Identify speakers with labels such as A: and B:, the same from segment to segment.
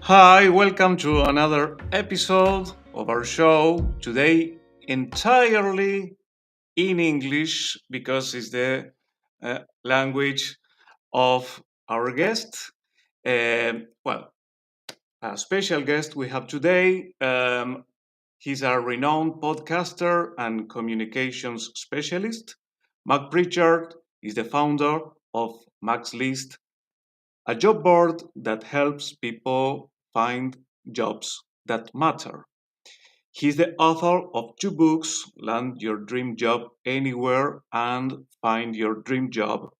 A: Hi, welcome to another episode of our show. Today, entirely in English because it's the language of our guest. Well, a special guest we have today. He's a renowned podcaster and communications specialist. Mac Prichard is the founder of Mac's List, a job board that helps people find jobs that matter. He's the author of two books, Land Your Dream Job Anywhere and Find Your Dream Job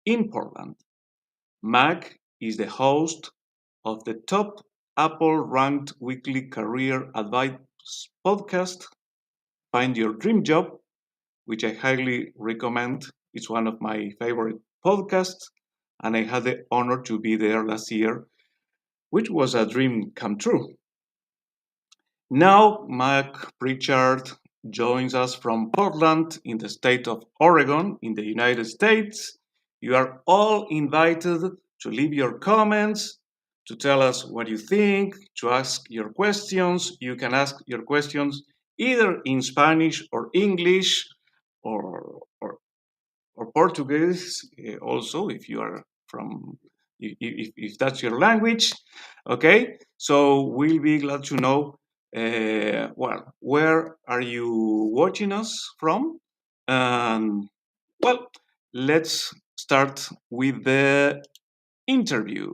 A: in Portland. Mac is the host of the top Apple ranked weekly career advice podcast, Find Your Dream Job, which I highly recommend. It's one of my favorite podcasts, and I had the honor to be there last year, which was a dream come true. Now, Mac Prichard joins us from Portland in the state of Oregon in the United States. You are all invited to leave your comments, to tell us what you think, to ask your questions. You can ask your questions either in Spanish or English or, or, or Portuguese, also, if you are from, if that's your language. Okay, so we'll be glad to know where are you watching us from? And well, let's start with the interview.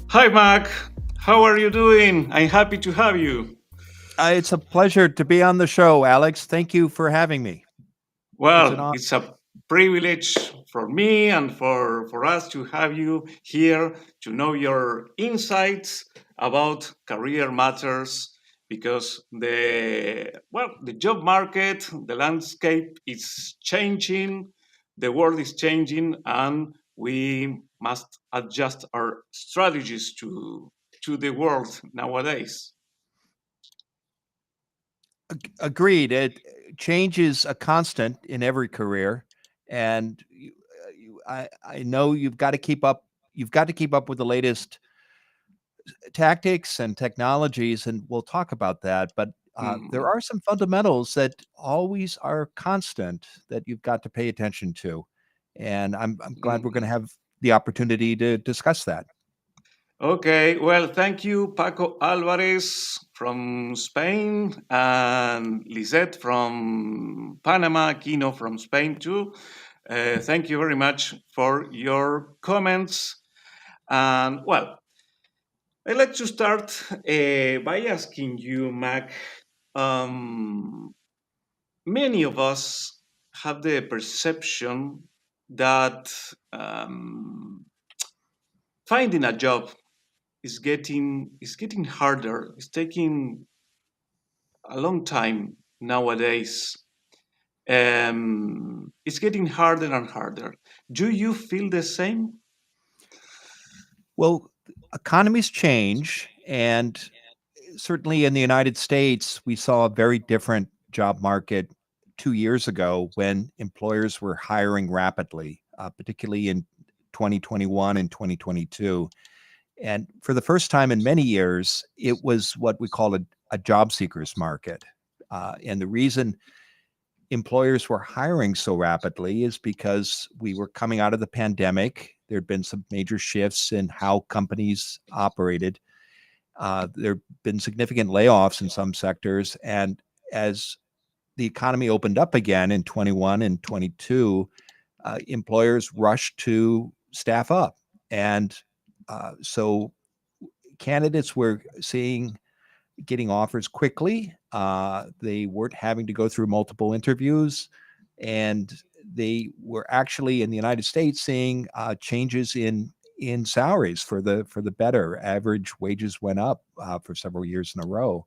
A: Hi, Mac. How are you doing? I'm happy to have you.
B: It's a pleasure to be on the show, Alex. Thank you for having me. It's an
A: Well,
B: honor.
A: it's a privilege for me and for us to have you here to know your insights about career matters because the job market, the landscape is changing, the world is changing, and we must adjust our strategies to the world nowadays.
B: Agreed. Change is a constant in every career, and I know you've got to keep up. You've got to keep up with the latest tactics and technologies, and we'll talk about that. But there
A: Mm,
B: are some fundamentals that always are constant that you've got to pay attention to, and I'm glad we're going to
A: mm.
B: have the opportunity to discuss that.
A: Okay, well, thank you, Paco Alvarez from Spain, and Lisette from Panama, Kino from Spain too. Thank you very much for your comments. And well, I'd like to start by asking you, Mac. Um, Many of us have the perception that finding a job is getting harder. It's taking a long time nowadays. It's getting harder and harder. Do you feel the same?
B: Well, economies change, and certainly in the United States, we saw a very different job market 2 years ago when employers were hiring rapidly, particularly in 2021 and 2022. And for the first time in many years, it was what we call a job seekers market. And the reason employers were hiring so rapidly is because we were coming out of the pandemic. There had been some major shifts in how companies operated. There have been significant layoffs in some sectors. And as the economy opened up again in 21 and 22, employers rushed to staff up. And so candidates were getting offers quickly. They weren't having to go through multiple interviews, and they were actually in the United States seeing changes in salaries for the better. Average wages went up for several years in a row.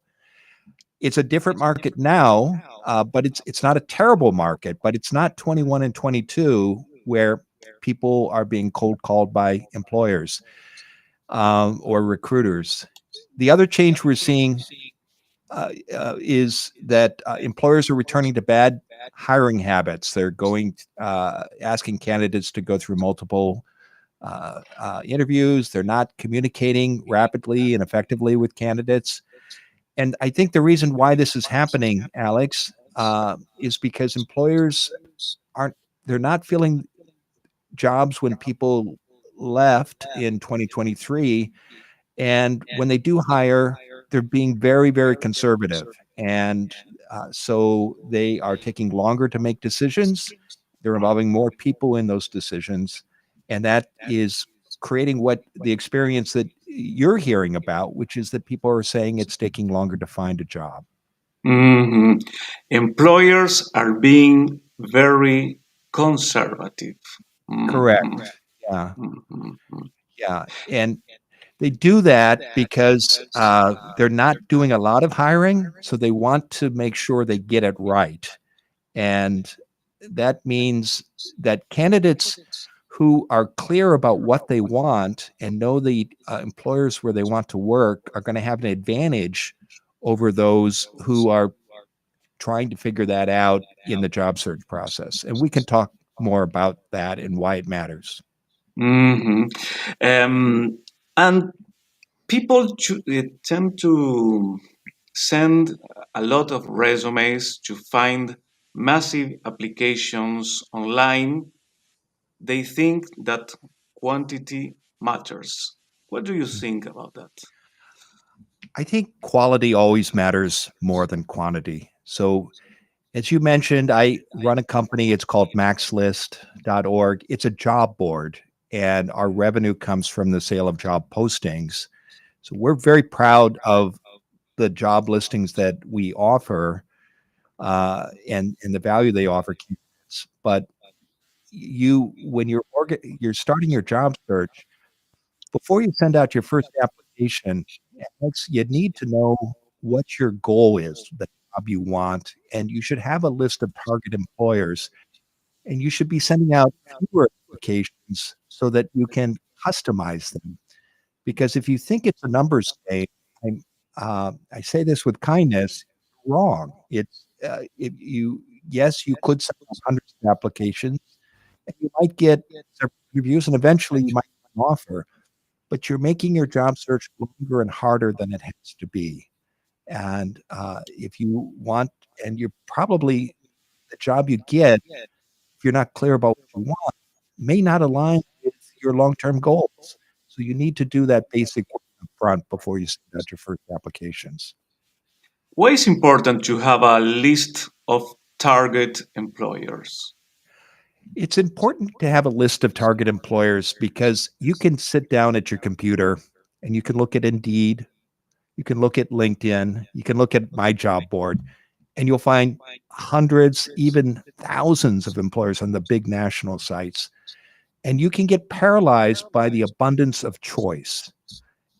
B: It's a different market now, but it's not a terrible market. But it's not 21 and 22 where people are being cold called by employers or recruiters. The other change we're seeing is that employers are returning to bad hiring habits. They're asking candidates to go through multiple interviews. They're not communicating rapidly and effectively with candidates. And I think the reason why this is happening, Alex, is because employers aren't, they're not filling jobs when people left in 2023. And when they do hire, they're being very, very conservative. And so they are taking longer to make decisions. They're involving more people in those decisions. And that is creating what the experience that you're hearing about, which is that people are saying it's taking longer to find a job.
A: Mhm. Employers are being very conservative. Mhm.
B: Correct. Yeah.
A: Mhm.
B: Yeah. And they do that because they're not doing a lot of hiring. So they want to make sure they get it right. And that means that candidates who are clear about what they want and know the employers where they want to work are going to have an advantage over those who are trying to figure that out in the job search process. And we can talk more about that and why it matters.
A: Mhm. Um, and people tend to send a lot of resumes to find massive applications online. They think that quantity matters. What do you think about that?
B: I think quality always matters more than quantity. So, as you mentioned, I run a company. It's called maxlist.org. It's a job board, and our revenue comes from the sale of job postings. So, we're very proud of the job listings that we offer and the value they offer candidates. But when you're starting your job search, before you send out your first application, you need to know what your goal is, the job you want, and you should have a list of target employers, and you should be sending out fewer applications so that you can customize them. Because if you think it's a numbers game, I'm, I say this with kindness, wrong. If you yes, you could send out hundreds of applications, and you might get several interviews, and eventually you might get an offer, but you're making your job search longer and harder than it has to be. And if you want, and you're probably the job you get, if you're not clear about what you want, may not align with your long-term goals. So you need to do that basic work up front before you send out your first applications.
A: Why is important to have a list of target employers?
B: It's important to have a list of target employers because you can sit down at your computer and you can look at Indeed, you can look at LinkedIn, you can look at my job board, and you'll find hundreds, even thousands of employers on the big national sites. And you can get paralyzed by the abundance of choice.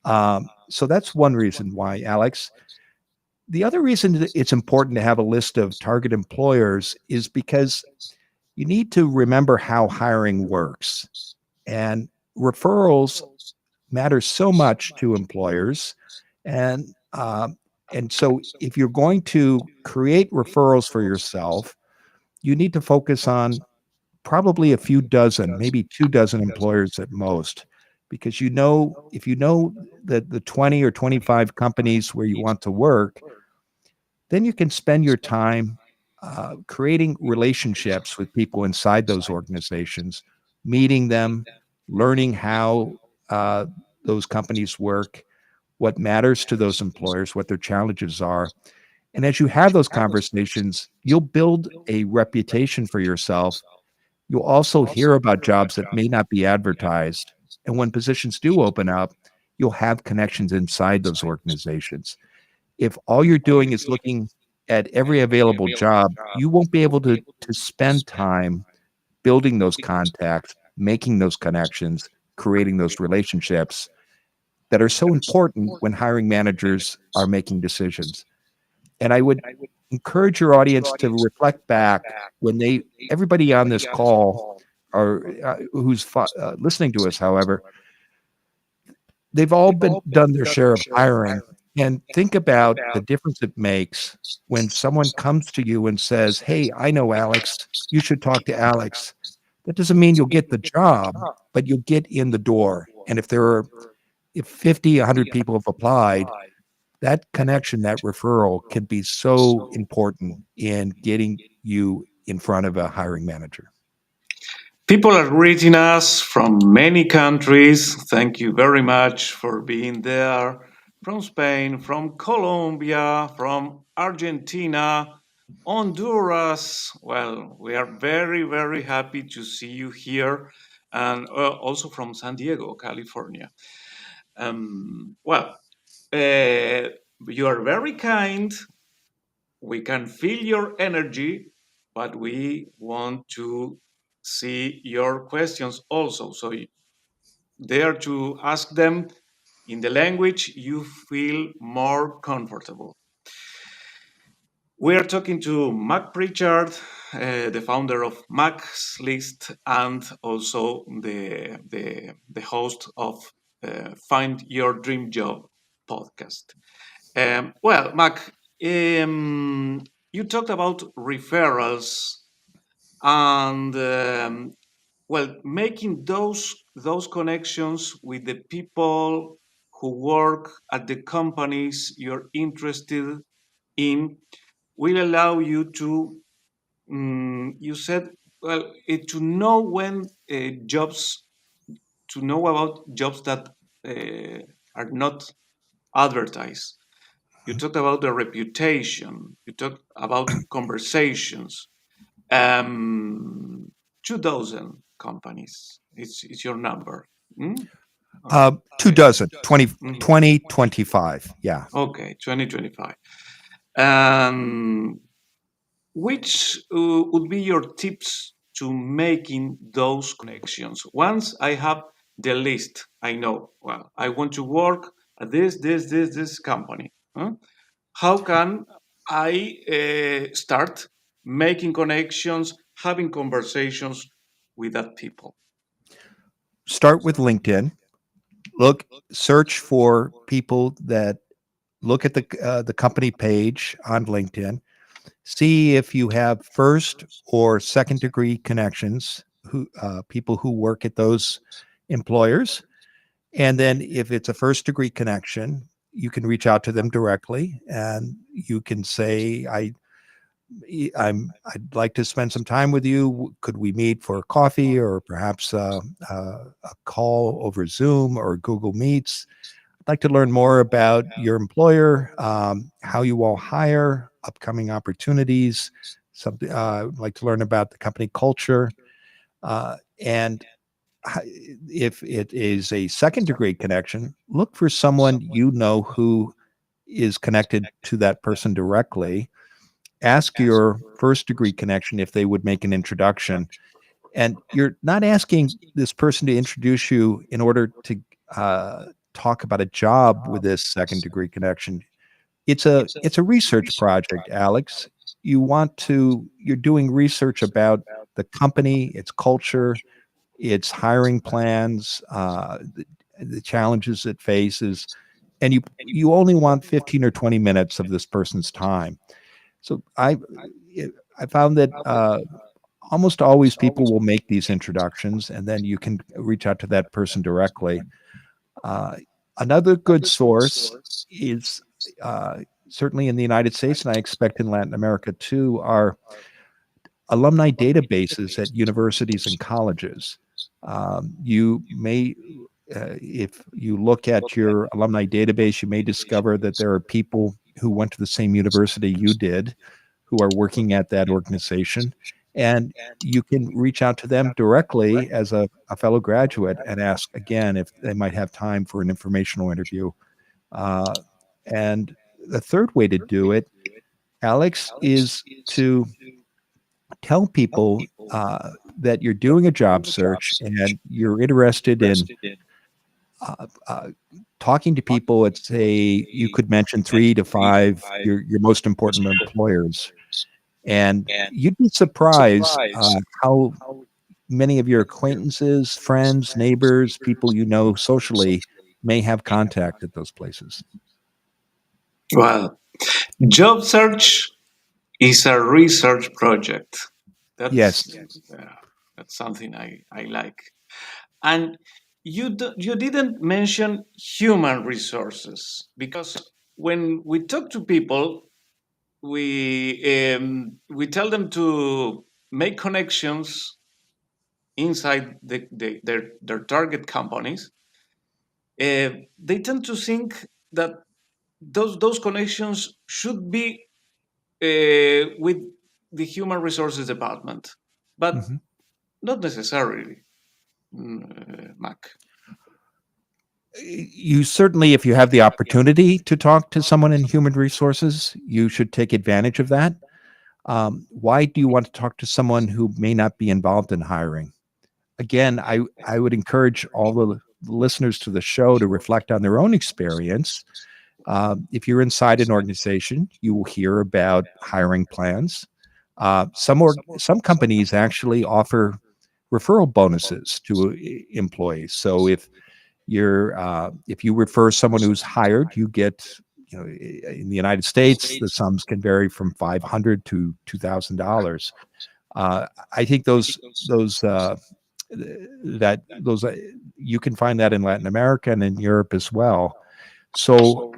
B: So that's one reason why, Alex. The other reason that it's important to have a list of target employers is because you need to remember how hiring works. And referrals matters so much to employers, and so if you're going to create referrals for yourself, you need to focus on probably a few dozen, maybe 2 dozen employers at most, because if you know that the 20 or 25 companies where you want to work, then you can spend your time creating relationships with people inside those organizations, meeting them, learning how uh, those companies work, what matters to those employers, what their challenges are. And as you have those conversations, you'll build a reputation for yourself. You'll also hear about jobs that may not be advertised. And when positions do open up, you'll have connections inside those organizations. If all you're doing is looking at every available job, you won't be able to spend time building those contacts, making those connections, creating those relationships that are so important when hiring managers are making decisions. And I would encourage your audience to reflect back when everybody on this call or who's listening to us, however, they've all been done their share of hiring, and think about the difference it makes when someone comes to you and says, "Hey, I know Alex. You should talk to Alex." That doesn't mean you'll get the job, but you'll get in the door. And if 50, 100 people have applied, that connection, that referral can be so important in getting you in front of a hiring manager.
A: People are reaching us from many countries. Thank you very much for being there. From Spain, from Colombia, from Argentina, Honduras. Well, we are very, very happy to see you here, and also from San Diego, California. Well, uh, you are very kind. We can feel your energy, but we want to see your questions also. So dare to ask them in the language you feel more comfortable. We are talking to Mac Prichard, the founder of Mac's List, and also the host of Find Your Dream Job podcast. Well, Mac, you talked about referrals and well, making those connections with the people who work at the companies you're interested in will allow you to you said well to know when jobs to know about jobs that are not advertised. You talked about the reputation. You talked about conversations. Um, 2 dozen companies. It's your number. Hmm? Okay.
B: 2 dozen, 20,
A: Mhm.
B: 2025. Yeah.
A: Okay, 2025. Um, which would be your tips to making those connections? Once I have the list, I know, well, I want to work at this company. Huh? How can I start making connections, having conversations with that people?
B: Start with LinkedIn. Search for people that look at the company page on LinkedIn. See if you have first or second degree connections, who people who work at those employers. And then if it's a first degree connection, you can reach out to them directly and you can say, I'd like to spend some time with you. Could we meet for coffee or perhaps a call over Zoom or Google Meets? I'd like to learn more about your employer, how you all hire, upcoming opportunities. Something I'd like to learn about the company culture, and if it is a second degree connection, look for someone you know who is connected to that person directly. Ask your first degree connection if they would make an introduction. And you're not asking this person to introduce you in order to talk about a job with this second degree connection. It's a research project, Alex. You're doing research about the company, its culture, its hiring plans, the challenges it faces, and you only want 15 or 20 minutes of this person's time. So I found that almost always people will make these introductions, and then you can reach out to that person directly. Uh, Another good source is certainly in the United States, and I expect in Latin America too, are alumni databases at universities and colleges. You may, if you look at your alumni database, you may discover that there are people who went to the same university you did who are working at that organization. And you can reach out to them directly as a fellow graduate and ask again if they might have time for an informational interview. Uh, and the third way to do it, Alex, is to tell people that you're doing a job search and you're interested in uh, uh, talking to people at, say, you could mention 3 to 5 your most important employers, and you'd be surprised how many of your acquaintances, friends, neighbors, people you know socially may have contact at those places.
A: Well, job search is a research project.
B: Yes.
A: Uh, that's something I like. And you didn't mention human resources because when we talk to people, we tell them to make connections inside their target companies. They tend to think that those connections should be with the human resources department, but
B: Mhm.
A: not necessarily, Mac.
B: You certainly, if you have the opportunity to talk to someone in human resources, you should take advantage of that. Why do you want to talk to someone who may not be involved in hiring? Again, I would encourage all the listeners to the show to reflect on their own experience. If you're inside an organization, you will hear about hiring plans. Some companies actually offer referral bonuses to employees. So if you refer someone who's hired, you get, in the United States, the sums can vary from $500 to $2,000. I think those that those you can find that in Latin America and in Europe as well. So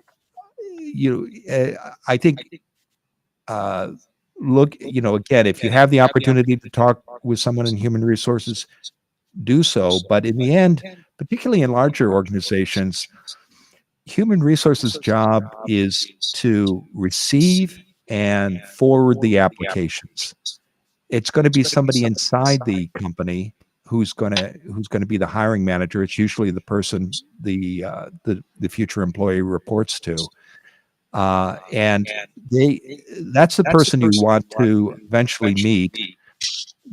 B: I think uh, look, again, if you have the opportunity to talk with someone in human resources, do so. But in the end, particularly in larger organizations, human resources job is to receive and forward the applications. It's going to be somebody inside the company who's going to be the hiring manager. It's usually the person the future employee reports to, and they that's the person you want to eventually meet.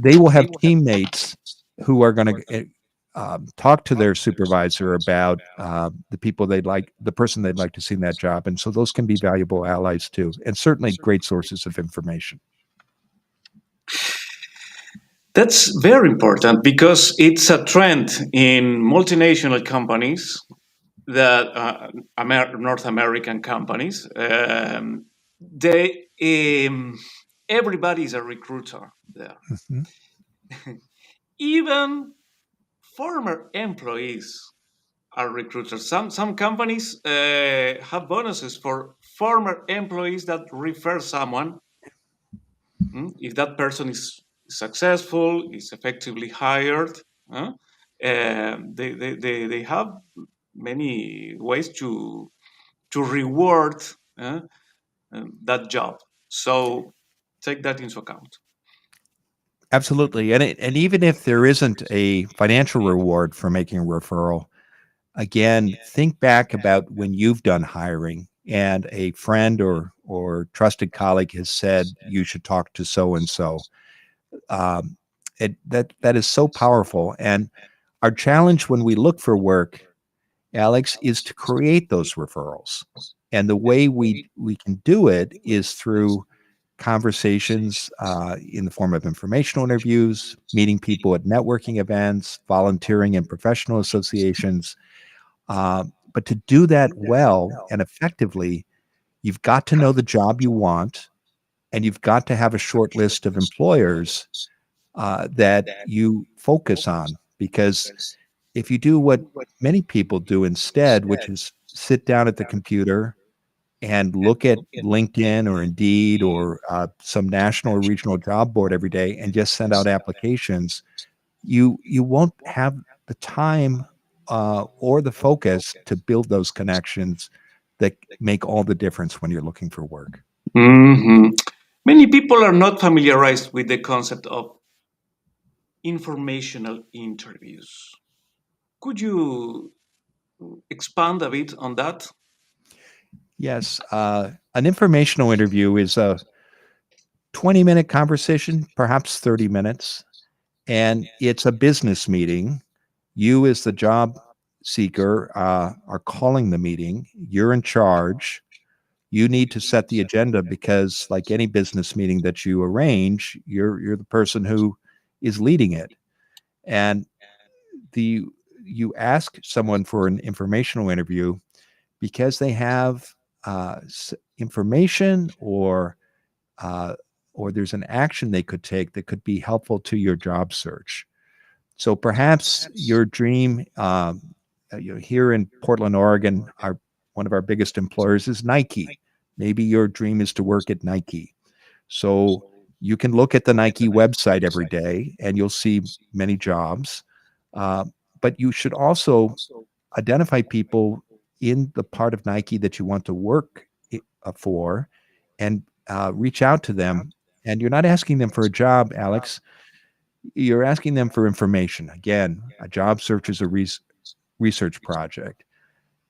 B: They will have teammates who are going to talk to their supervisor about the person they'd like to see in that job. And so those can be valuable allies too, and certainly great sources of information.
A: That's very important because it's a trend in multinational companies that North American companies. They everybody is a recruiter there.
B: Mhm.
A: Even former employees are recruiters. Some companies have bonuses for former employees that refer someone. If that person is successful, is effectively hired, they have many ways to reward that job. So take that into account.
B: Absolutely. And even if there isn't a financial reward for making a referral, again, think back about when you've done hiring and a friend or trusted colleague has said you should talk to so and so. That is so powerful. And our challenge when we look for work, Alex, is to create those referrals. And the way we can do it is through conversations in the form of informational interviews, meeting people at networking events, volunteering in professional associations, But to do that well and effectively, you've got to know the job you want, and you've got to have a short list of employers that you focus on. Because if you do what many people do instead, which is sit down at the computer and look at LinkedIn or Indeed or some national or regional job board every day and just send out applications, you won't have the time or the focus to build those connections that make all the difference when you're looking for work.
A: Mhm. Many people are not familiarized with the concept of informational interviews. Could you expand a bit on that?
B: Yes, an informational interview is a 20-minute conversation, perhaps 30 minutes, and it's a business meeting. You, as the job seeker, are calling the meeting. You're in charge. You need to set the agenda because, like any business meeting that you arrange, you're the person who is leading it. And the you ask someone for an informational interview because they have information uh, or there's an action they could take that could be helpful to your job search. So perhaps your dream, here in Portland, Oregon, our one of our biggest employers is Nike. Maybe your dream is to work at Nike. So you can look at the Nike website every day, and you'll see many jobs. Uh, but you should also identify people in the part of Nike that you want to work for, and reach out to them. And you're not asking them for a job, Alex. You're asking them for information. Again, a job search is a research project.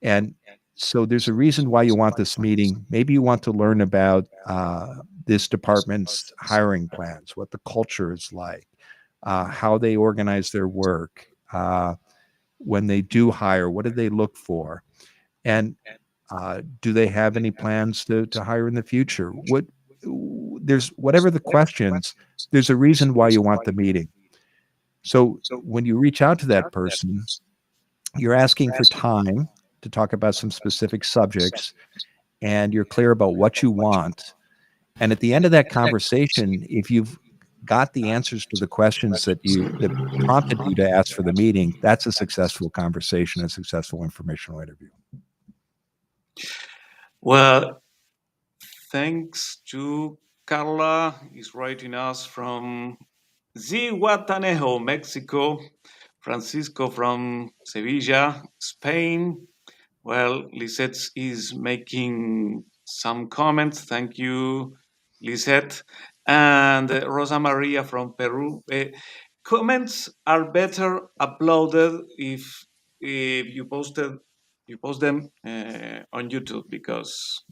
B: And so there's a reason why you want this meeting. Maybe you want to learn about this department's hiring plans, what the culture is like, how they organize their work. When they do hire, what do they look for? And do they have any plans to hire in the future? There's whatever the questions, there's a reason why you want the meeting. So when you reach out to that person, you're asking for time to talk about some specific subjects, and you're clear about what you want. And at the end of that conversation, if you've got the answers to the questions that prompted you to ask for the meeting, that's a successful conversation, a successful informational interview.
A: Well, thanks to Carla is writing us from Zihuatanejo, Mexico, Francisco from Sevilla, Spain. Well, Lisette is making some comments. Thank you, Lisette. And Rosa Maria from Peru. Comments are better uploaded if you post them on YouTube because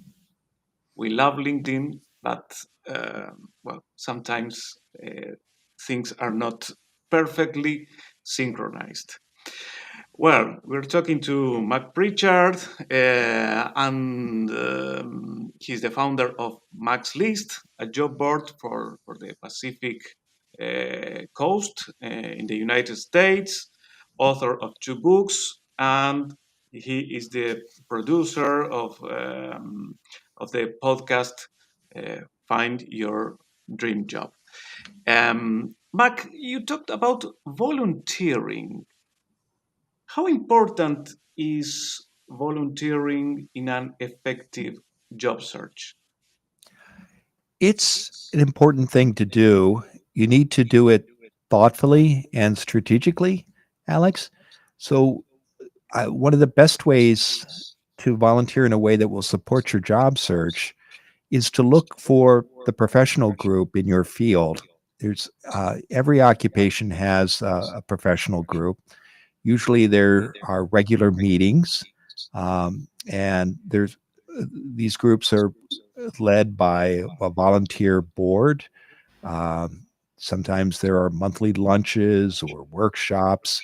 A: we love LinkedIn, but well, sometimes things are not perfectly synchronized. Well, we're talking to Mac Prichard, and he's the founder of Mac's List, a job board for the Pacific Coast in the United States, author of 2 books, and he is the producer of the podcast Find Your Dream Job. Mac, you talked about volunteering. How important is volunteering in an effective job search?
B: It's an important thing to do. You need to do it thoughtfully and strategically, Alex. So, one of the best ways to volunteer in a way that will support your job search is to look for the professional group in your field. There's every occupation has a professional group. Usually, there are regular meetings, and there's these groups are led by a volunteer board. Um, Sometimes there are monthly lunches or workshops.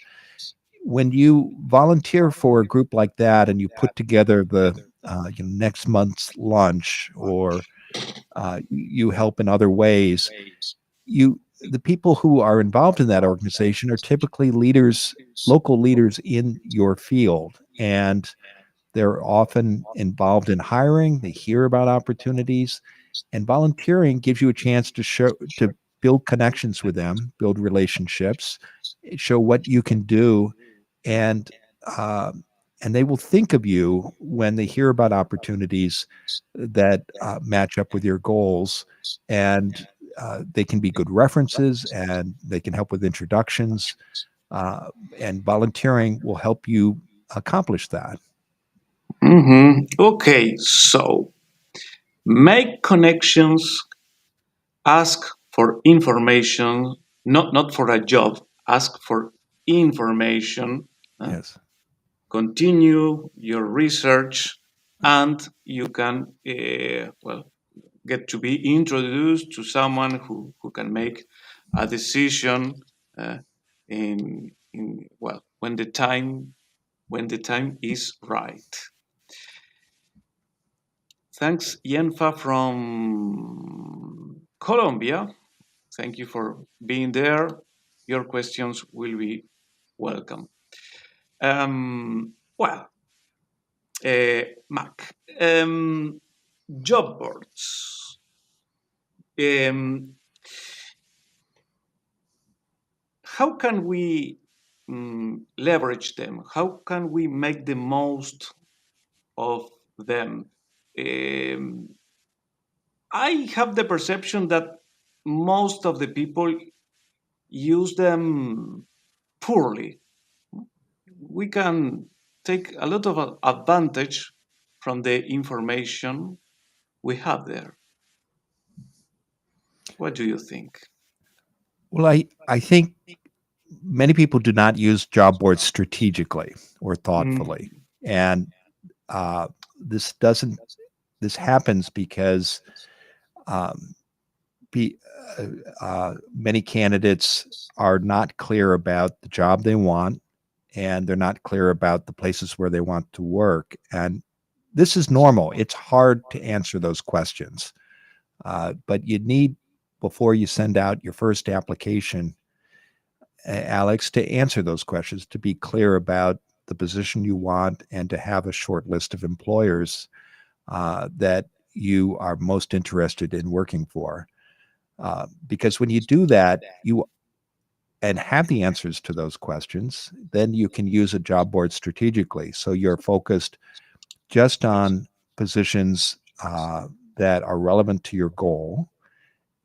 B: When you volunteer for a group like that and you put together the next month's lunch, or you help in other ways, you the people who are involved in that organization are typically leaders, local leaders in your field, and they're often involved in hiring. They hear about opportunities, and volunteering gives you a chance to build connections with them, build relationships, show what you can do, and uh, and they will think of you when they hear about opportunities that match up with your goals, and they can be good references, and they can help with introductions, uh, and volunteering will help you accomplish that.
A: Okay, so make connections, ask for information, not for a job, ask for information, uh,
B: Yes.
A: continue your research, and you can, well, get to be introduced to someone who can make a decision uh, in well when the time is right. Thanks, Yenfa from Colombia. Thank you for being there. Your questions will be welcome. Well, Mac, job boards. Um, how can we leverage them? How can we make the most of them? Um, I have the perception that most of the people use them poorly. We can take a lot of advantage from the information we have there. What do you think?
B: Well, I think many people do not use job boards strategically or thoughtfully,
A: Mm.
B: and uh, this doesn't. This happens because um, be, uh, many candidates are not clear about the job they want, and they're not clear about the places where they want to work. And this is normal. It's hard to answer those questions, but you need, before you send out your first application, Alex, to answer those questions, to be clear about the position you want, and to have a short list of employers that you are most interested in working for. Because when you do that, you and have the answers to those questions, then you can use a job board strategically. So you're focused just on positions that are relevant to your goal.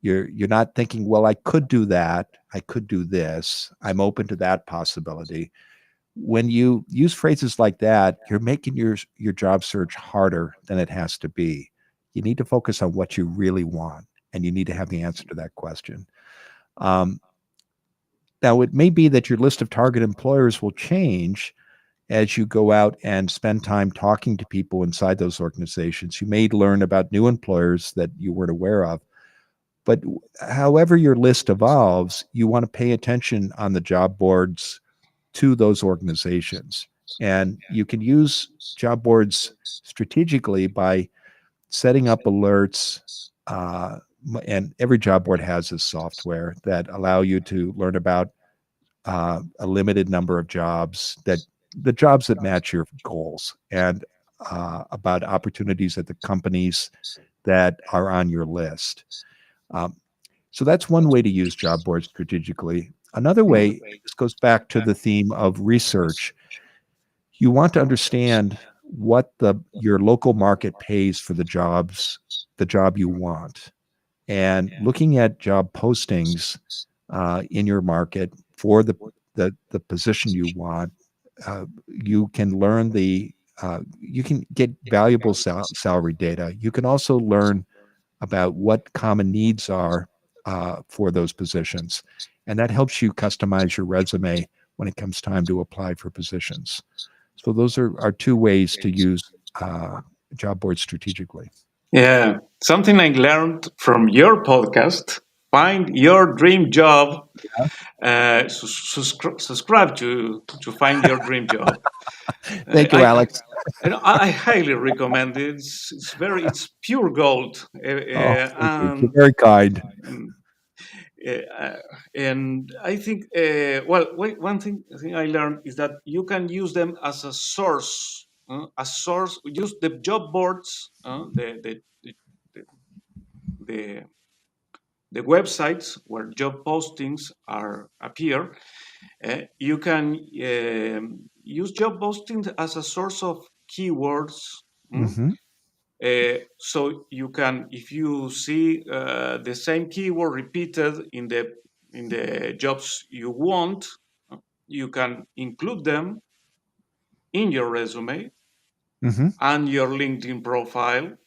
B: You're not thinking, well, I could do that, I could do this, I'm open to that possibility. When you use phrases like that, you're making your job search harder than it has to be. You need to focus on what you really want, and you need to have the answer to that question. Um, Now, it may be that your list of target employers will change as you go out and spend time talking to people inside those organizations. You may learn about new employers that you weren't aware of. But however your list evolves, you want to pay attention on the job boards to those organizations. And you can use job boards strategically by setting up alerts. And every job board has this software that allow you to learn about a limited number of jobs, that the jobs that match your goals, and about opportunities at the companies that are on your list. Um, so that's one way to use job boards strategically. Another way, this goes back to the theme of research. You want to understand what the your local market pays for the job you want, and looking at job postings in your market for the position you want. You can learn you can get valuable salary data. You can also learn about what common needs are for those positions. And that helps you customize your resume when it comes time to apply for positions. So those are two ways to use job boards strategically.
A: Yeah, something I learned from your podcast. Find your dream job. Subscribe to find your dream job.
B: Thank you, Alex.
A: I highly recommend it. It's pure gold,
B: Oh, thank you. You're
A: and
B: very kind.
A: mm, Uh, and I think, one thing I learned is that you can use them as a source. A source. Use the job boards, the, the the websites where job postings are appear. You can use job postings as a source of keywords. mm,
B: Hmm.
A: so you can, if you see the same keyword repeated in the jobs you want, uh, you can include them in your resume
B: Hmm.
A: and your LinkedIn profile,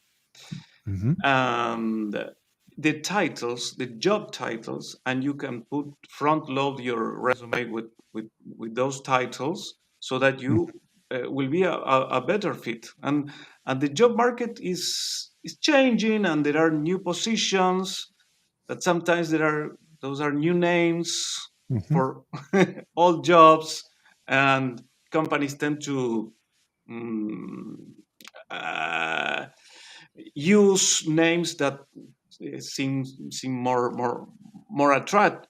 B: Hmm.
A: and the titles, the job titles, and you can put front load your resume with those titles so that you will be a better fit. And the job market is changing, and there are new positions that sometimes there are those are new names
B: Hmm.
A: for old jobs, and companies tend to mm, uh, use names that seem more attractive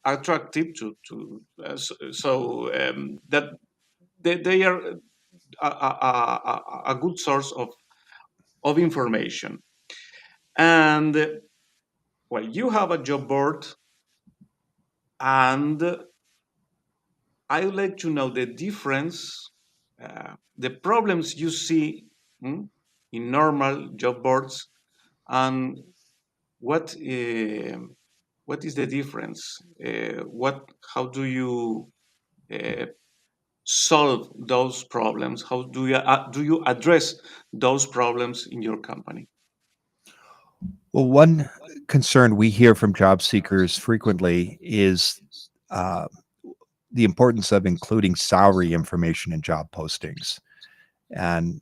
A: so that they are a good source of information. And well, you have a job board, and I would like to know the difference, the problems you see, in normal job boards, and what what is the difference? How do you uh, solve those problems? How do you address those problems in your company?
B: Well, one concern we hear from job seekers frequently is uh, the importance of including salary information in job postings. And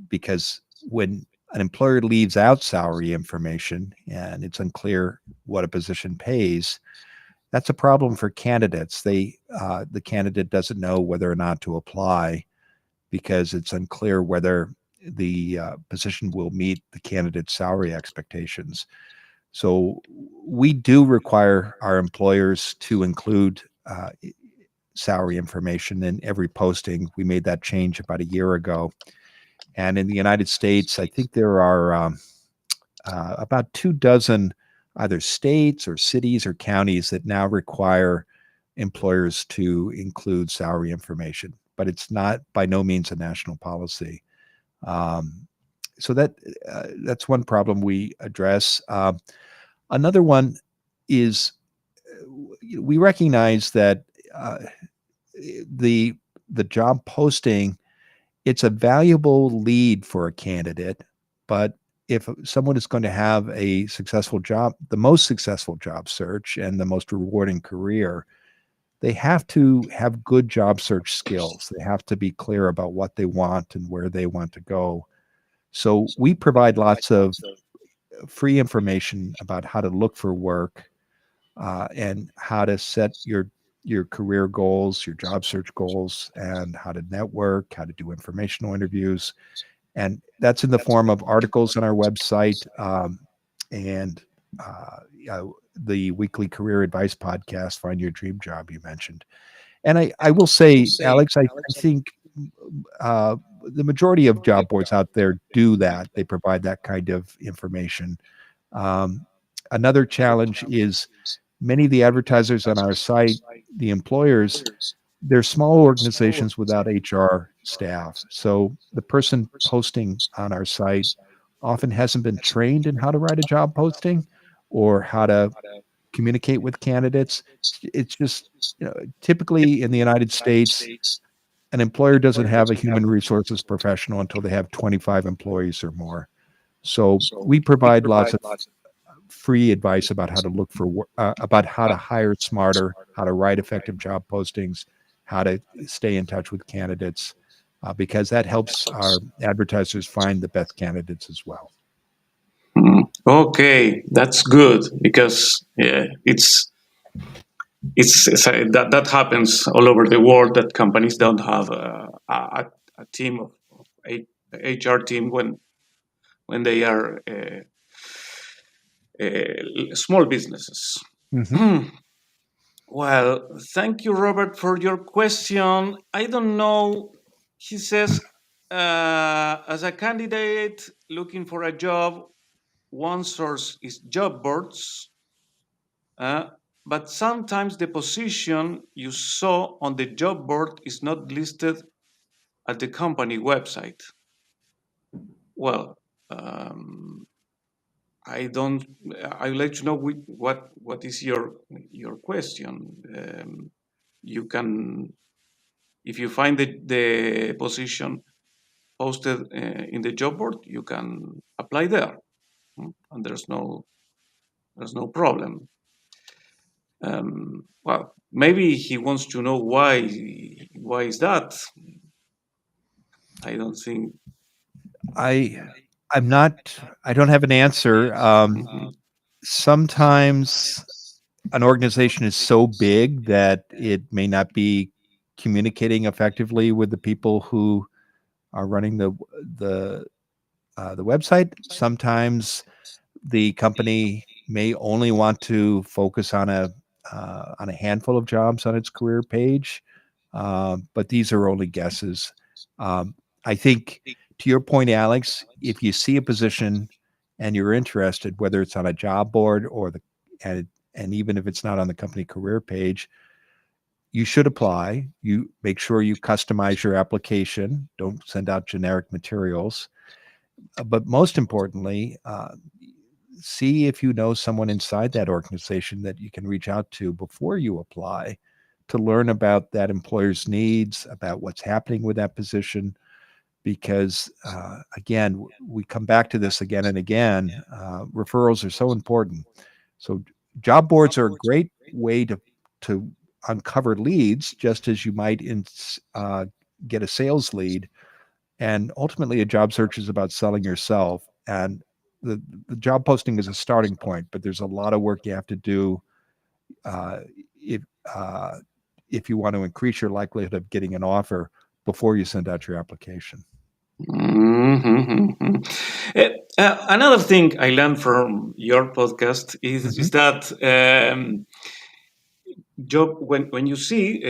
B: because when an employer leaves out salary information and it's unclear what a position pays, that's a problem for candidates. The candidate doesn't know whether or not to apply because it's unclear whether the position will meet the candidate's salary expectations. So we do require our employers to include salary information in every posting. We made that change about a year ago. And in the United States, I think there are about 2 dozen either states or cities or counties that now require employers to include salary information, but it's not by no means a national policy. Um, so that's one problem we address. Another one is we recognize that uh, the the job posting, it's a valuable lead for a candidate, but if someone is going to have a successful job, the most successful job search and the most rewarding career, they have to have good job search skills. They have to be clear about what they want and where they want to go. So we provide lots of free information about how to look for work, and how to set your career goals, your job search goals, and how to network, how to do informational interviews, and that's in the form of articles on our website, and yeah, the weekly career advice podcast, Find Your Dream Job, you mentioned. And I will say, Alex, I think the majority of job boards out there do that. They provide that kind of information. Um, Another challenge is many of the advertisers on our site, the employers, they're small organizations without HR staff. So the person posting on our site often hasn't been trained in how to write a job posting or how to communicate with candidates. It's just, typically in the United States, an employer doesn't have a human resources professional until they have 25 employees or more. So we provide lots of free advice about how to look for about how to hire smarter, how to write effective job postings, how to stay in touch with candidates, because that helps our advertisers find the best candidates as well.
A: Okay, that's good because that happens all over the world, that companies don't have a team of HR team when they are small businesses.
B: Hmm.
A: Well, thank you, Robert, for your question. I don't know. He says, as a candidate looking for a job, one source is job boards, uh, but sometimes the position you saw on the job board is not listed at the company website. Well, um, I don't. I would like to know what is your question. You can, if you find the position posted in the job board, you can apply there, and there's no problem. Well, maybe he wants to know why. Why is that? I don't think.
B: I I'm not I don't have an answer.
A: Mhm.
B: Sometimes an organization is so big that it may not be communicating effectively with the people who are running the the website. Sometimes the company may only want to focus on a handful of jobs on its career page, but these are only guesses. Um, I think, to your point, Alex, if you see a position and you're interested, whether it's on a job board or and, and even if it's not on the company career page, you should apply. You make sure you customize your application. Don't send out generic materials. But most importantly, see if you know someone inside that organization that you can reach out to before you apply to learn about that employer's needs, about what's happening with that position. Because again, we come back to this again and again. Referrals are so important. So job boards are a great way to uncover leads, just as you might get a sales lead. And ultimately, a job search is about selling yourself. And the job posting is a starting point, but there's a lot of work you have to do uh, if uh, if you want to increase your likelihood of getting an offer before you send out your application.
A: Mhm. Another thing I learned from your podcast is
B: Mhm.
A: that job when you see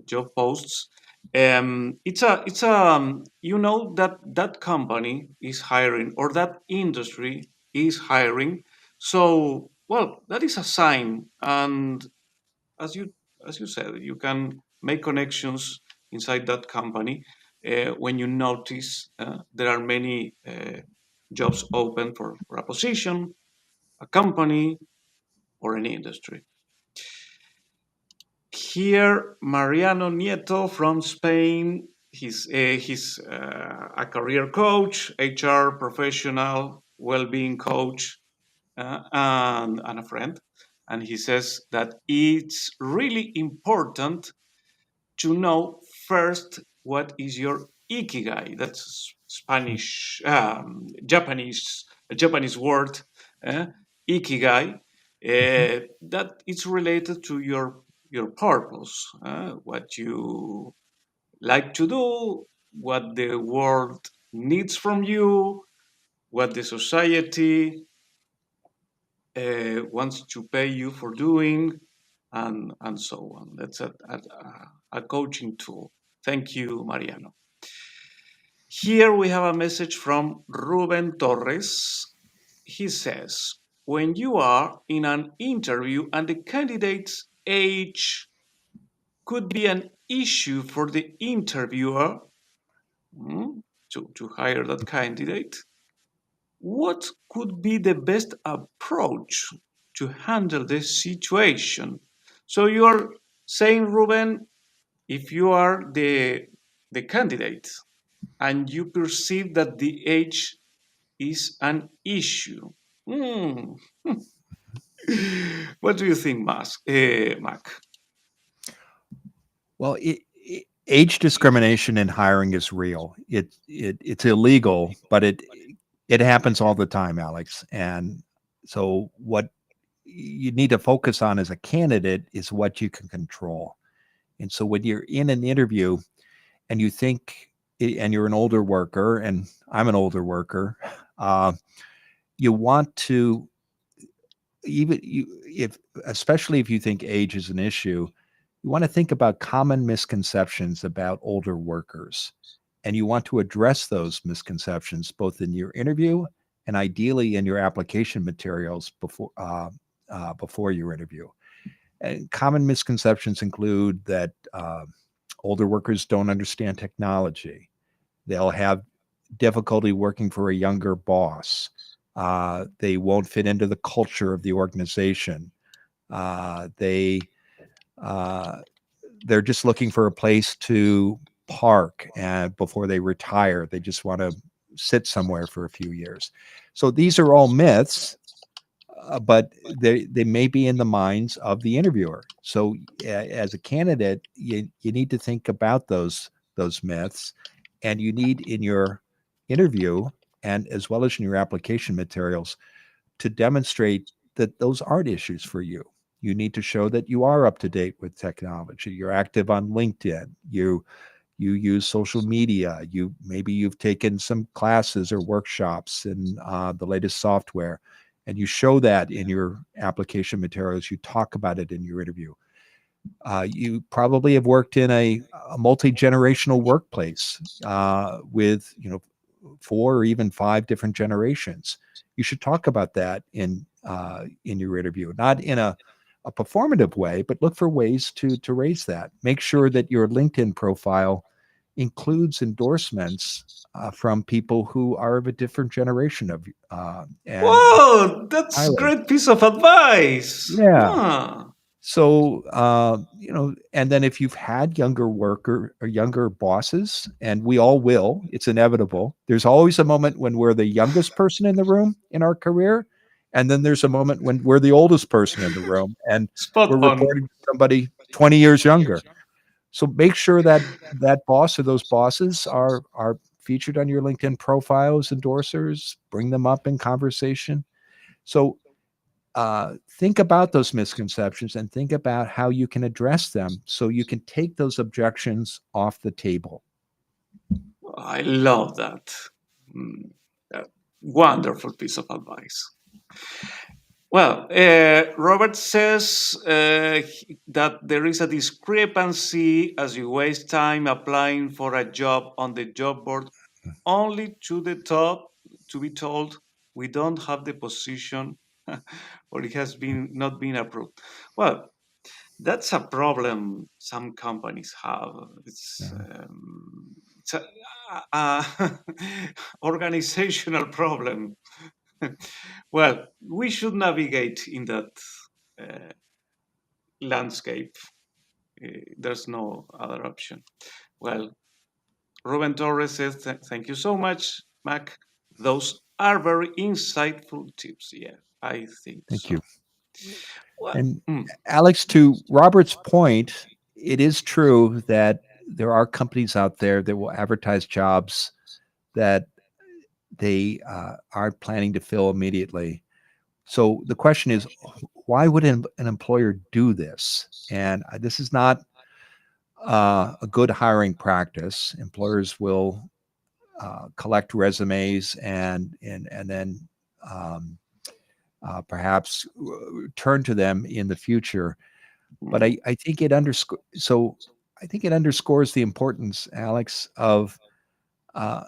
A: job posts, it's a you know that that company is hiring or that industry is hiring. So well, that is a sign, and as you as you said, you can make connections inside that company when you notice there are many jobs open for a position, a company, or an industry. Here, Mariano Nieto from Spain. He's a career coach, HR professional, well-being coach, and a friend. And he says that it's really important to know first what is your ikigai. That's Spanish, Japanese word, uh, ikigai.
B: Mhm.
A: That it's related to your purpose, what you like to do, what the world needs from you, what the society wants to pay you for doing, and so on. That's a coaching tool. Thank you, Mariano. Here we have a message from Ruben Torres. He says, when you are in an interview and the candidate's age could be an issue for the interviewer to hire that candidate, what could be the best approach to handle this situation? So you're saying, Ruben, if you are the candidate and you perceive that the age is an issue, hmm, what do you think, Mac?
B: Well, age discrimination in hiring is real. It's illegal, but it happens all the time, Alex. And so, what you need to focus on as a candidate is what you can control. And so, when you're in an interview and you think, and you're an older worker, and I'm an older worker, uh, you want to even if especially if you think age is an issue, you want to think about common misconceptions about older workers, and you want to address those misconceptions both in your interview and ideally in your application materials before your interview. And common misconceptions include that older workers don't understand technology. They'll have difficulty working for a younger boss. They won't fit into the culture of the organization. They uh, they're just looking for a place to park and before they retire. They just want to sit somewhere for a few years. So these are all myths, but they may be in the minds of the interviewer. So as a candidate, you need to think about those myths, and you need in your interview and as well as in your application materials to demonstrate that those aren't issues for you. You need to show that you are up to date with technology. You're active on LinkedIn. You use social media. You've taken some classes or workshops in the latest software, and you show that in your application materials. You talk about it in your interview. You probably have worked in a multi-generational workplace with 4 or even 5 different generations. You should talk about that in your interview, not in a performative way, but look for ways to raise that. Make sure that your LinkedIn profile includes endorsements from people who are of a different generation of and
A: Whoa, that's
B: highlight.
A: great piece of advice.
B: Yeah.
A: Ah.
B: So, and then if you've had younger worker or younger bosses, and we all will, it's inevitable. There's always a moment when we're the youngest person in the room in our career, and then there's a moment when we're the oldest person in the room, and we're
A: Spot on.
B: reporting to somebody 20 years younger. So make sure that that boss or those bosses are featured on your LinkedIn profile as endorsers. Bring them up in conversation. So think about those misconceptions and think about how you can address them so you can take those objections off the table.
A: I love that. Mm, uh, Wonderful piece of advice. Well, Robert says that there is a discrepancy as you waste time applying for a job on the job board only to the top to be told we don't have the position or it has been not been approved. Well, that's a problem some companies have.
B: Yeah.
A: It's a organizational problem. Well, we should navigate in that uh, landscape. There's no other option. Well, Ruben Torres says, Thank you so much, Mac. Those are very insightful tips. Yeah, I think
B: Thank
A: so.
B: you.
A: Well,
B: And Alex, to Robert's point, it is true that there are companies out there that will advertise jobs that they aren't planning to fill immediately. So the question is, why would an employer do this? And this is not a good hiring practice. Employers will collect resumes and then um, perhaps turn to them in the future. But
A: mm,
B: I think it underscores. So I think it underscores the importance, Alex, of uh,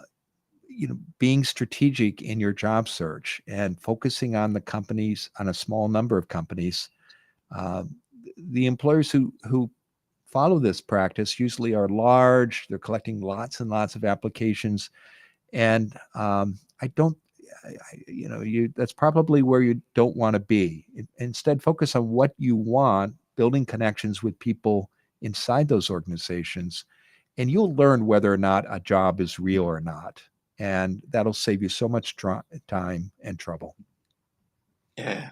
B: being strategic in your job search and focusing on the companies, on a small number of companies. Uh, the employers who follow this practice usually are large. They're collecting lots and lots of applications, and I don't. You that's probably where you don't want to be. Instead, focus on what you want, building connections with people inside those organizations, and you'll learn whether or not a job is real or not. And that'll save you so much time and trouble.
A: yeah.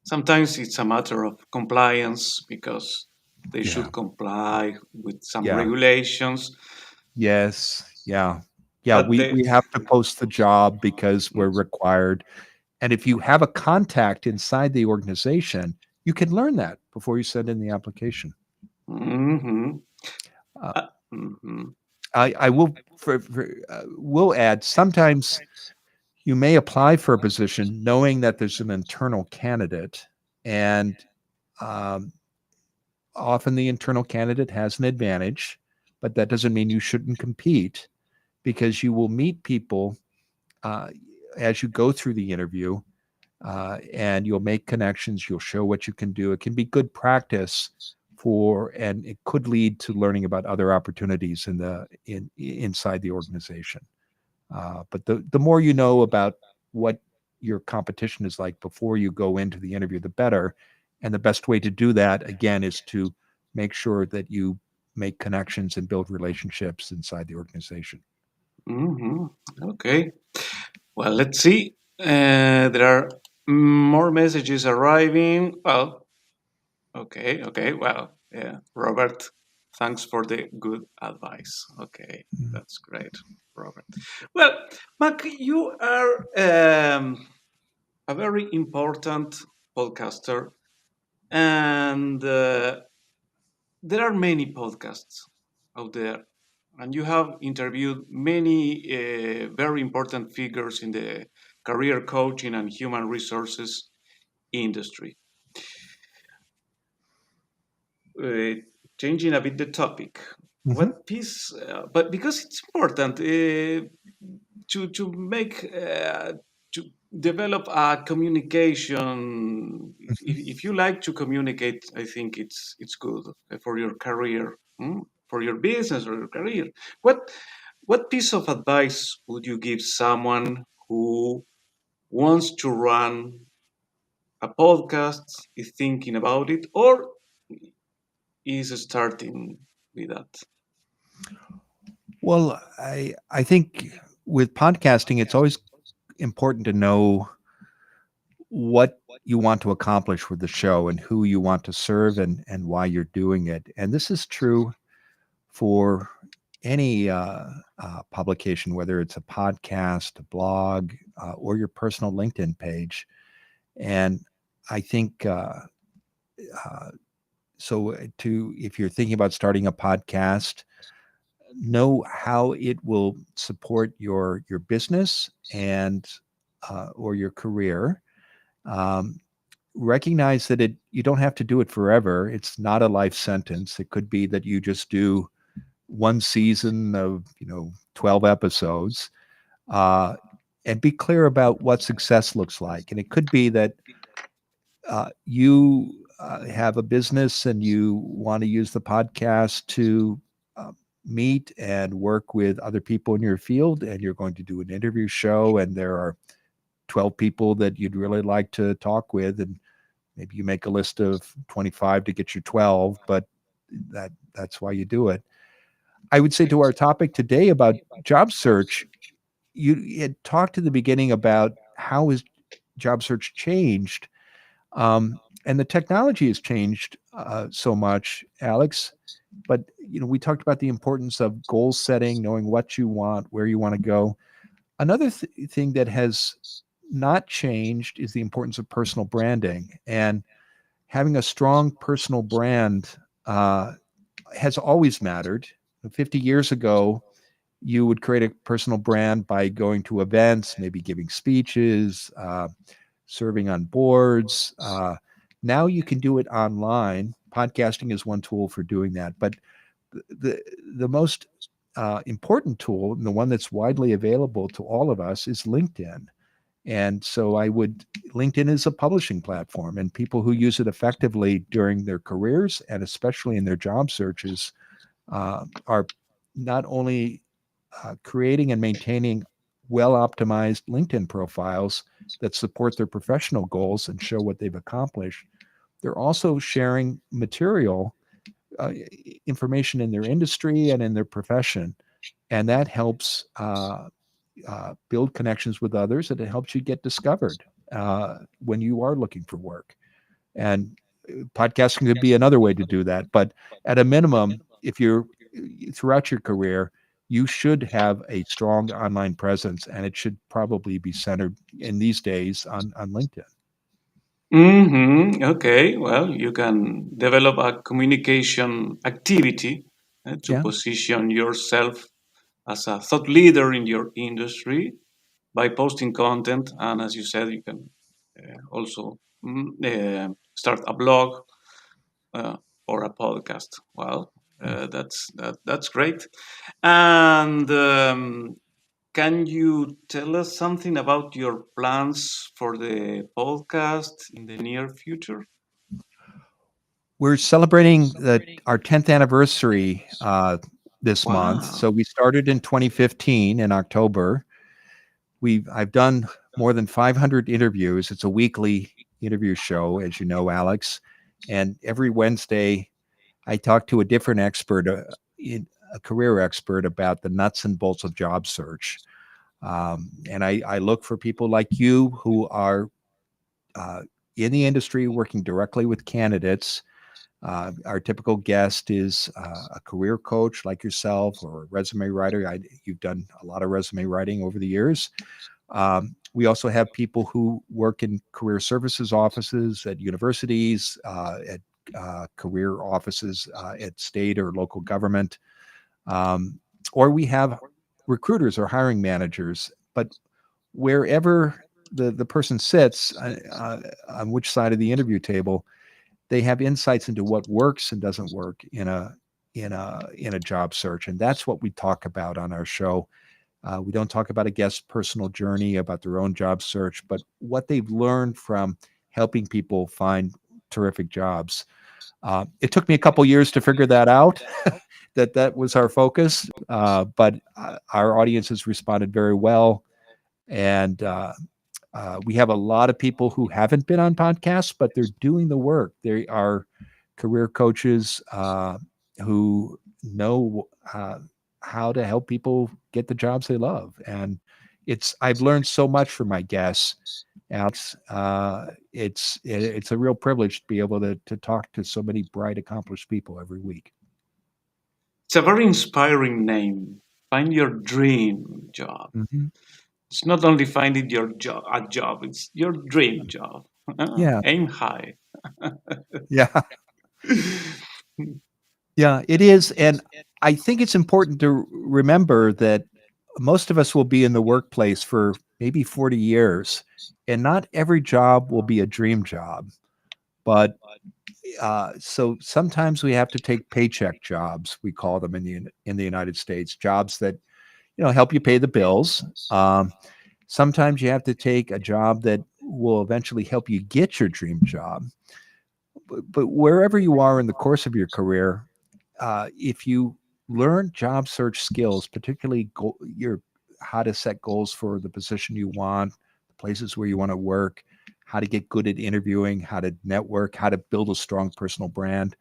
A: Sometimes it's a matter of compliance because they
B: Yeah.
A: should comply with some
B: Yeah.
A: regulations.
B: Yes. Yeah. Yeah.
A: But
B: We have to post the job because we're required. And if you have a contact inside the organization, you can learn that before you send in the application.
A: mm-hmm.
B: Uh,
A: Mhm.
B: I will will add sometimes you may apply for a position knowing that there's an internal candidate, And um, often the internal candidate has an advantage, but that doesn't mean you shouldn't compete, because you will meet people uh, as you go through the interview, and you'll make connections. You'll show what you can do. It can be good practice and it could lead to learning about other opportunities inside the organization. But the more you know about what your competition is like before you go into the interview, the better. And the best way to do that, again, is to make sure that you make connections and build relationships inside the organization.
A: Hmm. Okay. Well, let's see. There are more messages arriving. Well, okay, okay. Well, yeah, Robert, thanks for the good advice. Okay, that's great, Robert. Well, Mac, you are a very important podcaster, and there are many podcasts out there, and you have interviewed many very important figures in the career coaching and human resources industry. uh, Changing a bit the topic,
B: Mhm.
A: what piece? But because it's important to make to develop a communication. If you like to communicate, I think it's good for your career, for your business or your career. What piece of advice would you give someone who wants to run a podcast, is thinking about it, or is starting with that?
B: Well, I think with podcasting, it's always important to know what you want to accomplish with the show and who you want to serve, and why you're doing it. And this is true for any publication, whether it's a podcast, a blog, or your personal LinkedIn page. And I think uh, to if you're thinking about starting a podcast, know how it will support your business and or your career. Um, Recognize that you don't have to do it forever. It's not a life sentence. It could be that you just do one season of 12 episodes, uh, and be clear about what success looks like. And it could be that you have a business and you want to use the podcast to uh, meet and work with other people in your field, and you're going to do an interview show, and there are 12 people that you'd really like to talk with, and maybe you make a list of 25 to get you 12, but that's why you do it. I would say to our topic today about job search, you had talked at the beginning about how has job search changed, and the technology has changed so much, Alex. But we talked about the importance of goal setting, knowing what you want, where you want to go. Another thing that has not changed is the importance of personal branding, and having a strong personal brand has always mattered. 50 years ago, you would create a personal brand by going to events, maybe giving speeches, serving on boards. Now you can do it online. Podcasting is one tool for doing that, but the the most important tool, and the one that's widely available to all of us, is LinkedIn. And so LinkedIn is a publishing platform, and people who use it effectively during their careers and especially in their job searches are not only creating and maintaining well optimized LinkedIn profiles that support their professional goals and show what they've accomplished, they're also sharing material, uh, information in their industry and in their profession. And that helps build connections with others, and it helps you get discovered when you are looking for work. And podcasting could be another way to do that. But at a minimum, if you're throughout your career, you should have a strong online presence, and it should probably be centered in these days on LinkedIn.
A: Okay, well, you can develop a communication activity to
B: Yeah.
A: position yourself as a thought leader in your industry by posting content. And as you said, you can also start a blog uh, or a podcast. Well, that's great. And can you tell us something about your plans for the podcast in the near future?
B: We're celebrating our 10th anniversary this month.
A: Wow.
B: So we started in 2015 in October. I've done more than 500 interviews. It's a weekly interview show, as you know, Alex. And every Wednesday, I talk to a different expert, a career expert, about the nuts and bolts of job search. And I look for people like you who are uh, in the industry working directly with candidates. Our typical guest is a career coach like yourself or a resume writer. You've done a lot of resume writing over the years. We also have people who work in career services offices at universities, at career offices at state or local government, um, or we have recruiters or hiring managers. But wherever the person sits on which side of the interview table, they have insights into what works and doesn't work in a job search, and that's what we talk about on our show. We don't talk about a guest's personal journey about their own job search, but what they've learned from helping people find terrific jobs. It took me a couple years to figure that out, that was our focus, but our audience has responded very well. And we have a lot of people who haven't been on podcasts, but they're doing the work. They are career coaches who know how to help people get the jobs they love. And I've learned so much from my guests, Alex. It's a real privilege to be able to talk to so many bright, accomplished people every week.
A: It's a very inspiring name. Find your dream job.
B: Mhm.
A: It's not only finding your job, a job, it's your dream job.
B: Yeah,
A: Aim high.
B: yeah, yeah. It is, and I think it's important to remember that most of us will be in the workplace for maybe 40 years, and not every job will be a dream job. But so sometimes we have to take paycheck jobs, we call them in the United States, jobs that help you pay the bills. Sometimes you have to take a job that will eventually help you get your dream job. But wherever you are in the course of your career, if you learn job search skills, particularly your how to set goals for the position you want, the places where you want to work, how to get good at interviewing, how to network, how to build a strong personal brand,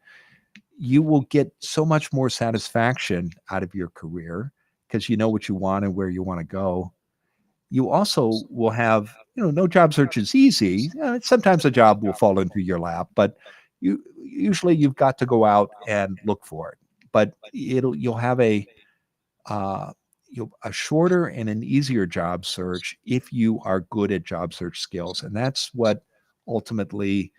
B: you will get so much more satisfaction out of your career because you know what you want and where you want to go. You also will have, no job search is easy. Sometimes a job will fall into your lap, but usually you've got to go out and look for it. But you'll have uh, a shorter and an easier job search if you are good at job search skills, and that's what ultimately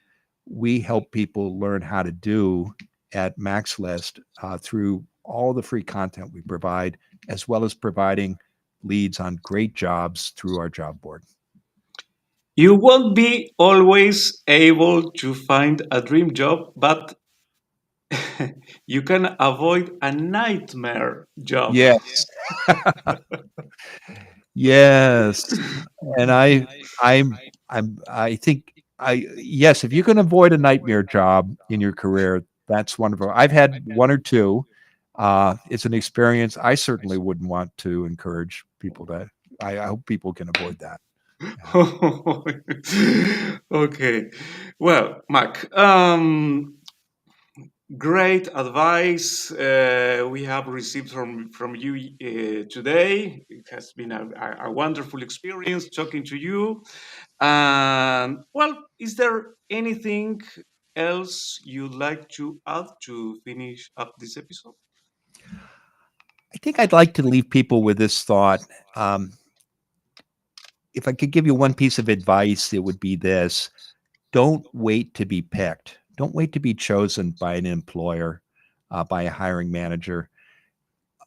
B: we help people learn how to do at Max List through all the free content we provide, as well as providing leads on great jobs through our job board.
A: You won't be always able to find a dream job, but you can avoid a nightmare job.
B: Yes. Yes. And I think yes, if you can avoid a nightmare job in your career, that's wonderful. I've had one or two. It's an experience I certainly wouldn't want to encourage people to. I hope people can avoid that. Yeah.
A: Okay. Well, Mac, great advice we have received from you today. It has been a wonderful experience talking to you. And well, is there anything else you'd like to add to finish up this episode?
B: I think I'd like to leave people with this thought. Um, if I could give you one piece of advice, it would be this: don't wait to be picked. Don't wait to be chosen by an employer, by a hiring manager.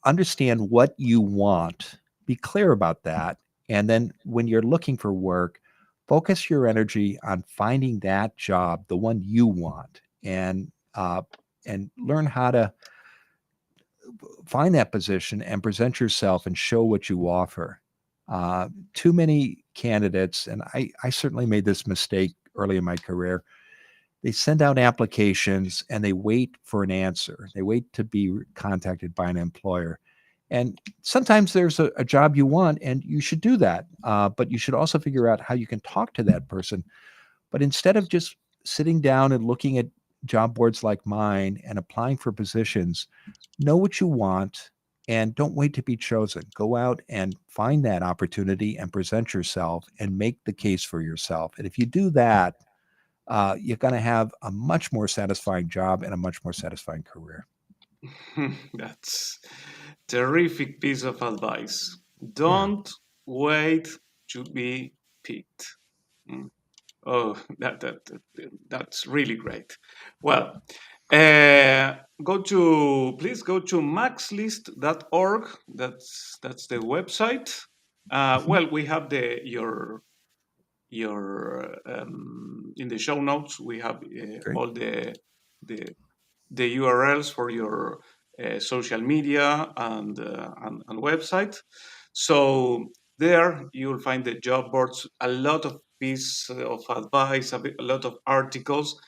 B: Understand what you want, be clear about that. And then when you're looking for work, Focus your energy on finding that job, the one you want, and learn how to find that position and present yourself and show what you offer. Too many candidates, and I certainly made this mistake early in my career. They send out applications and they wait for an answer. They wait to be contacted by an employer. And sometimes there's a job you want, and you should do that. But you should also figure out how you can talk to that person. But instead of just sitting down and looking at job boards like mine and applying for positions, know what you want and don't wait to be chosen. Go out and find that opportunity and present yourself and make the case for yourself. And if you do that, you're going to have a much more satisfying job and a much more satisfying career.
A: That's terrific piece of advice.
B: Yeah.
A: Don't wait to be picked. Mm. Oh, that's really great. Well, please go to maxlist.org. That's the website.
B: Mhm.
A: Well, we have your in the show notes. We have
B: Great.
A: all the the URLs for your social media and website. So there you'll find the job boards, a lot of piece of advice, a lot of articles,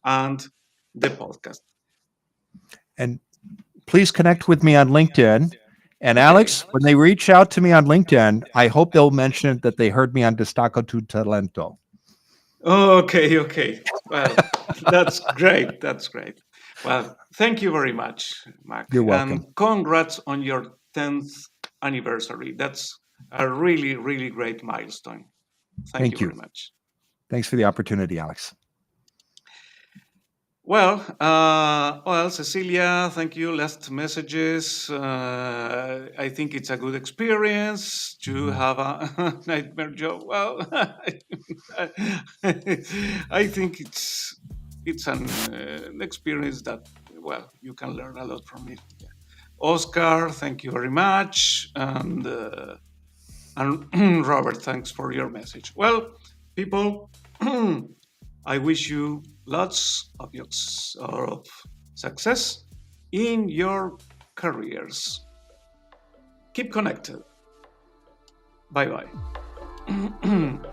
A: and the podcast.
B: And please connect with me on LinkedIn. And
A: Okay.
B: Alex, when they reach out to me on LinkedIn, I hope they'll mention that they heard me on Destaco tu Talento.
A: Okay, okay. Well, that's great. That's great. Well, thank you very much, Mac.
B: You're
A: And
B: welcome.
A: congrats on your 10th anniversary. That's a really, really great milestone. Thank you
B: Thank
A: very
B: you.
A: much.
B: Thanks for the opportunity, Alex.
A: Well, Cecilia, thank you. Last messages. I think it's a good experience to
B: Mhm.
A: have a nightmare job. Well, I think it's an experience that you can learn a lot from it. Yeah. Oscar, thank you very much, and Robert, thanks for your message. Well, people. I wish you lots of success in your careers. Keep connected. Bye bye.